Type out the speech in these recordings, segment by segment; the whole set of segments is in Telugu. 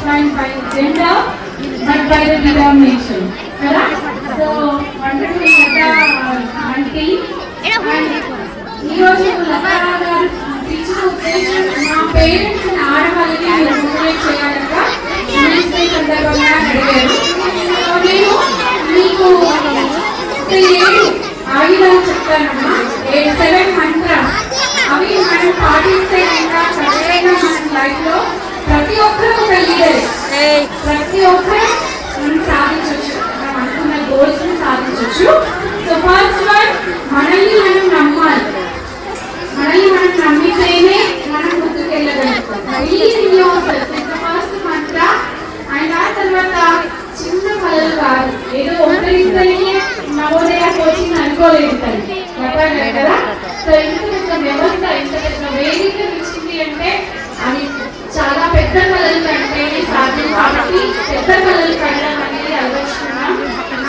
defined by gender but by the determination. Correct? So, wonderful Lata auntie. And ఈ రోజు లతా గారు ఇచ్చిన ఉద్దేశం మా పేరెంట్స్ ఆడవాళ్ళని మోటివేట్ చేయాలట ఉమెన్స్ డే సందర్భంగా అడిగారు. నేను మీకు 7 ఆయుధాలు చెప్తానమ్మా. 7 మంత్రాస్. అవి మనం పాటిస్తే ఇంకా చక్కగా మన లైఫ్ లో ప్రతి ఒక్కరూ ఒక లీడర్, ప్రతి ఒక్కరు మనం సాధించవచ్చు, మనం అనుకున్న గోల్స్ ని సాధించవచ్చు. సో ఫస్ట్ వన్, మనల్ని మనం నమ్మాలి. మనల్ని మనం నమ్మితేనే మనం ముందుకెళ్ళగలుగుతాం. First Mantra. అండ్ ఆ తర్వాత చిన్న కళలు కాదు, ఏదో ఒకరిద్దరికి నవోదయ కోచింగ్ అనుకోలేదు కదా. సో ఇంత పెద్ద వ్యవస్థ, ఇంత పెద్ద వేదిక ఇచ్చింది అంటే అది చాలా పెద్ద కళలు కంటేనే సాధ్యం. కాబట్టి పెద్ద కళలు కట్టడం అనేది ఆలోచిస్తున్నాం.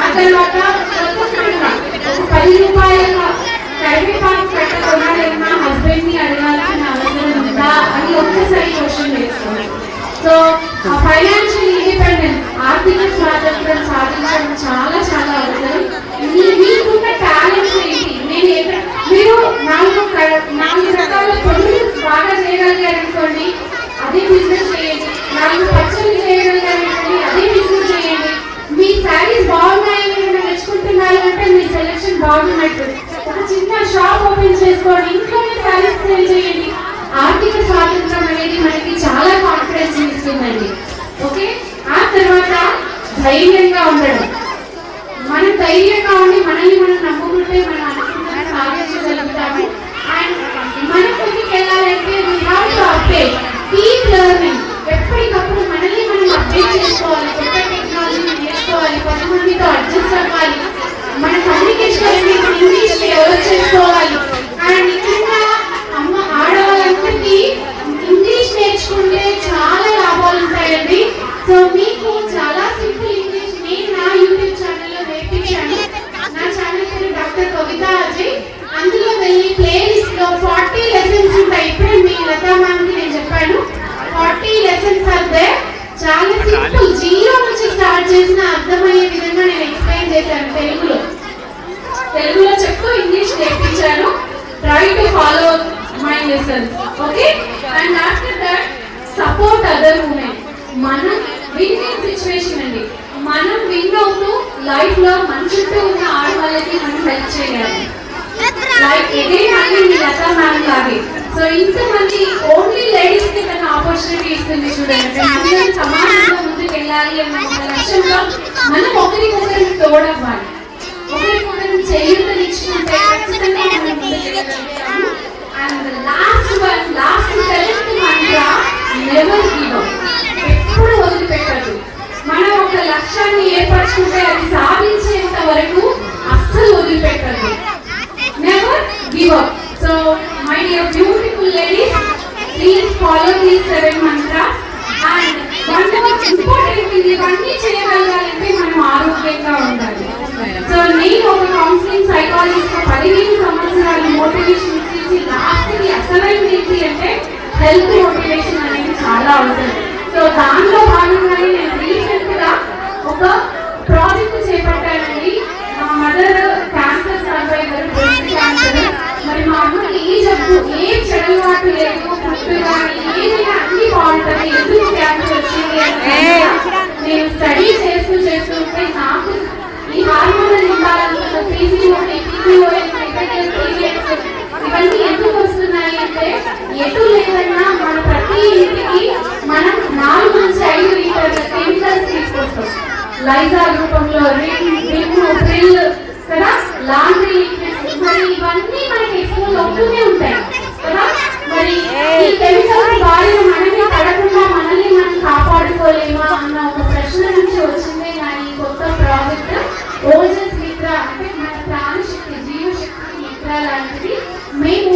ఆ తర్వాత స్వతంత్రంగా ఒక 10 రూపాయల కరివేపాకు కట్ట కొనాలన్నా హస్బెండ్ ని అడగాల్సిన అవసరం ఉందా అని ఒక్కసారి క్వశ్చన్ వేసుకోవాలి. సో ఆ ఫైనాన్షియల్ ఇండిపెండెన్స్, ఆర్థిక స్వాతంత్రం సాధించడం చాలా చాలా అవసరం. మీకున్న టాలెంట్స్ ఏంటి? మీరు 4 రకాల పనులు బాగా చేయగలిగారనుకోండి, అదే బిజినెస్ చేయండి. 4 పచ్చళ్ళు చేయగలిగారనుకోండి, అదే బిజినెస్ చేయండి. మీ శారీస్ బాగున్నాయని మెచ్చుకుంటున్నారు అంటే మీ సెలెక్షన్ బాగున్నట్టు. ఒక చిన్న షాప్ ఓపెన్ చేసుకోండి, ఇంట్లోనే శారీస్ సేల్ చేయండి. ఆర్థిక స్వాతంత్రం అనేది మనకి చాలా కాన్ఫిడెన్స్ ఇస్తుందండి. ఓకే. ఆ తర్వాత ధైర్యంగా ఉండడం. మనం ధైర్యంగా ఉండి మనల్ని మనం నమ్ముకుంటే మనం అనుకున్నది సాధించగలుగుతాము. అండ్ మనం ముందుకు వెళ్ళాలంటే we have to update, keep learning. ఎప్పటికప్పుడు మనల్ని మనం అప్డేట్ చేసుకోవాలి, కొత్త టెక్నాలజీ నేర్చుకోవాలి, 10 మందితో అడ్జస్ట్ అవ్వాలి, మన కమ్యూనికేషన్ స్కిల్స్ ఇంగ్లీష్ డెవలప్ చేసుకోవాలి. అండ్ ఇంకా ఆడవాళ్ళందరికీ ఇంగ్లీష్ నేర్చుకుంటే చాలా లాభాలు ఉంటాయండి. సో మీకు చాలా సింపుల్ ఇంగ్లీష్ నేను నా యూట్యూబ్ ఛానల్లో నేర్పించాను. నా ఛానల్ పేరు డాక్టర్ కవిత అజయ్. అందులో వెళ్ళి ప్లేలిస్ట్ లో 40 లెసన్స్ ఉంటాయి. ఇప్పుడు మీ లతా మ్యామ్ కి నేను చెప్పాను 40 లెసన్స్ అంటే చాలా సింపుల్, జీరో నుంచి స్టార్ట్ చేసిన అర్థమయ్యే విధంగా నేను ఎక్స్ప్లెయిన్ చేశాను తెలుగులో చెప్తూ ఇంగ్లీష్ నేర్పించాను. Try to follow my lessons. Okay. And after that support other women. మనం విన్ విన్ సిచ్యువేషన్ అండి. మనం విన్ అవుతూ లైఫ్ లో మన చుట్టూ ఉన్న ఆడవాళ్ళకి మనం హెల్ప్ చేయాలి. లైక్ ఇదే కానీ మీ లతా మ్యామ్ లాగే. సో ఇంతమంది ఓన్లీ లేడీస్ కి తన ఆపర్చునిటీ ఇస్తుంది చూడండి. అందరం సమాజంలో ముందుకు వెళ్ళాలి అన్న ఒక లక్ష్యంలో మనం ఒకరికొకరిని తోడవ్వాలి, ఒకరికొకరిని చేయూతనిచ్చుకుంటే ఖచ్చితంగా మనం ముందుకు వెళ్ళగలుగుతాము. And last 7th Mantra, never give up. ఎప్పుడు వదిలిపెట్టదు. మనం ఒక లక్ష్యాన్ని ఏర్పరచుకుంటే అది సాధించేంత వరకు అస్సలు వదిలిపెట్టదు. Never give up. So my dear beautiful ladies, please follow these 7 mantras. And important ఇది, ఇవన్నీ చేయగలగాలంటే మనం ఆరోగ్యంగా ఉండాలి. సో నేను ఒక కౌన్సిలింగ్ సైకాలజిస్ట్ 15 సంవత్సరాలు మోటివేషన్ ఇచ్చి లాస్ట్ కి అసలైంది ఏంటి అంటే హెల్త్ మోటివేషన్ అనేది చాలా అవసరం. సో దానిలో భాగంగానే నేను రీసెంట్ గా ఒక ప్రాజెక్ట్ చేపట్టానండి. మా mother cancer survivor, breast cancer. మరి మా అమ్మకి ఏ జబ్బు, ఏ చెడలవాటు లేదు, ఫుడ్ కానీ ఏదైనా అన్ని బాగుంటుంది. ఎందుకు క్యాన్సర్ వచ్చింది అంటే నేను స్టడీ చేస్తుంటే నాకు ఈ హార్మోనల్ ఇంబాలెన్స్, PCOS, ఇవన్నీ ఎందుకు వస్తున్నాయి అంటే ఎటు లేదన్నా మన ప్రతి ఇంటికి మనం 4 నుంచి 5 లీటర్ల కెమికల్స్ తీసుకొస్తాం. లైజాల్ రూపంలో ప్రిల్ కదా, లాండ్రీ లిక్విడ్స్. మరి ఇవన్నీ మనకి ఎక్స్పోజ్ అవుతూనే ఉంటాయి కదా. మరి ఈ కెమికల్స్ బారిన మనమే పడకుండా మనల్ని మనం కాపాడుకోలేమా అన్న ఒక ప్రశ్న నుంచి వచ్చిందే నా ఈ కొత్త ప్రాజెక్ట్ ఓజస్ మిత్ర. అంటే మన ప్రాణశక్తి, జీవశక్తి మిత్ర లాంటిది. మేము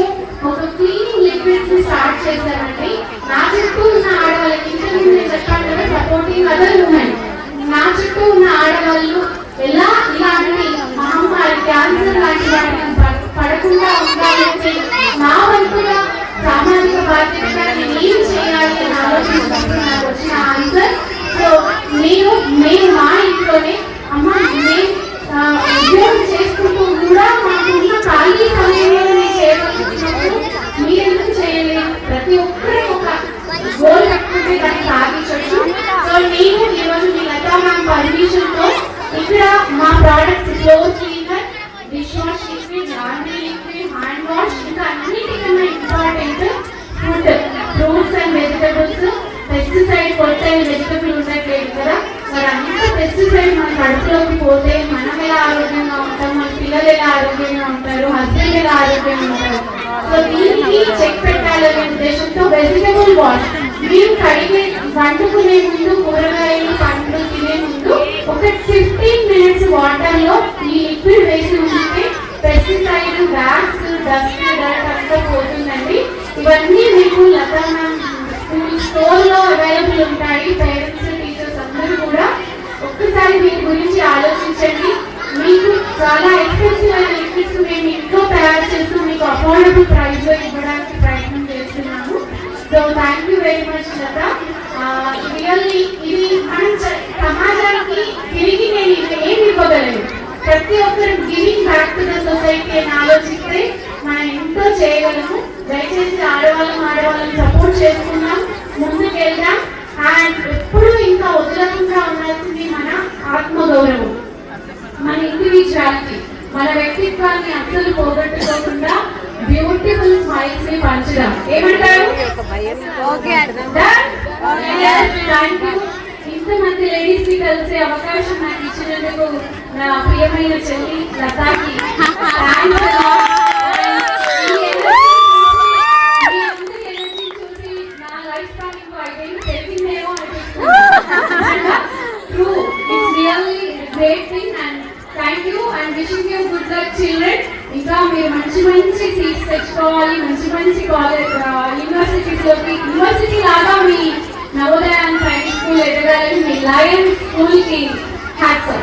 ఒక క్లీనింగ్ లిక్విడ్స్ స్టార్ట్ చేశామండి. నా చుట్టూ ఉన్న ఆడవాళ్ళకి, ఇంతకుముందు నేను చెప్పాను కదా సపోర్టింగ్ అదర్ ఉమెన్, నా చుట్టూ ఉన్న ఆడవాళ్ళు ఎలా ఇలాంటి మహమ్మారి, క్యాన్సర్ లాంటి మరి అంత పెస్టిసైడ్ మన కడుపులోకి పోతే మనం ఎలా ఆరోగ్యంగా ఉంటాం, మన పిల్లలు ఎలా ఆరోగ్యంగా ఉంటారు, హస్బెండ్ ఎలా ఆరోగ్యంగా ఉంటారు. సో దీనికి చెక్ పెట్టాలనే ఉద్దేశంతో వెజిటబుల్ వాష్ మీరు కడిగే వండుకునే ముందు, కూరగాయలు పండ్లు తినే ముందు ఒక 15 minutes వాటర్ లో ఈ లిక్విడ్ వేసి ఉంచితే పెస్టిసైడ్, వ్యాక్స్, డస్ట్, డస్ట్ అంతా పోతుందండి. ఇవన్నీ మీకు లతా మ్యామ్ స్టోర్ లో అవైలబుల్ ఉంటాయి. పేరెంట్స్, టీచర్స్ అందరూ కూడా ఒక్కసారి వీటి గురించి ఆలోచించండి. మీకు చాలా ఎక్స్పెన్సివ్ అయిన లిక్విడ్స్ మేము ఇంట్లో తయారు చేస్తూ మీకు అఫోర్డబుల్ ప్రైస్ లో ఇవ్వడానికి ప్రయత్నం చేస్తున్నాము. So thank you very much Latha. Really ఇది మనం సమాజానికి తిరిగి నేను ఏమి ఇవ్వగలను, ప్రతి ఒక్కరు giving back to the society అని ఆలోచిస్తే మనం ఎంతో చేయగలము. దయచేసి ఆడవాళ్ళని సపోర్ట్ చేసుకున్నాం, ముందుకు వెళ్దాం. అండ్ ఎప్పుడు ఇంకా వదలకుండా ఉండాల్సింది మన ఆత్మగౌరవం, మన ఇండివిజువాలిటీ, మన వ్యక్తిత్వాన్ని అస్సలు పోగొట్టుకోకుండా బ్యూటిఫుల్ స్మైల్స్ ని పంచుదాం. ఏమంటారు? Thank you. ఇంతమంది లేడీస్ ని కలిసే అవకాశం నాకు ఇచ్చినందుకు నా ప్రియమైన చెల్లి లతాకి ఇంకా మీరు మంచి మంచి సీట్స్ తెచ్చుకోవాలి, మంచి మంచి కాలేజ్ యూనివర్సిటీస్ లోకి, యూనివర్సిటీ లాగా మీ నవోదయ అండ్ సైనిక్ స్కూల్ ఎదగాలని మీ లయన్స్ స్కూల్ కి హ్యాట్స్ ఆఫ్.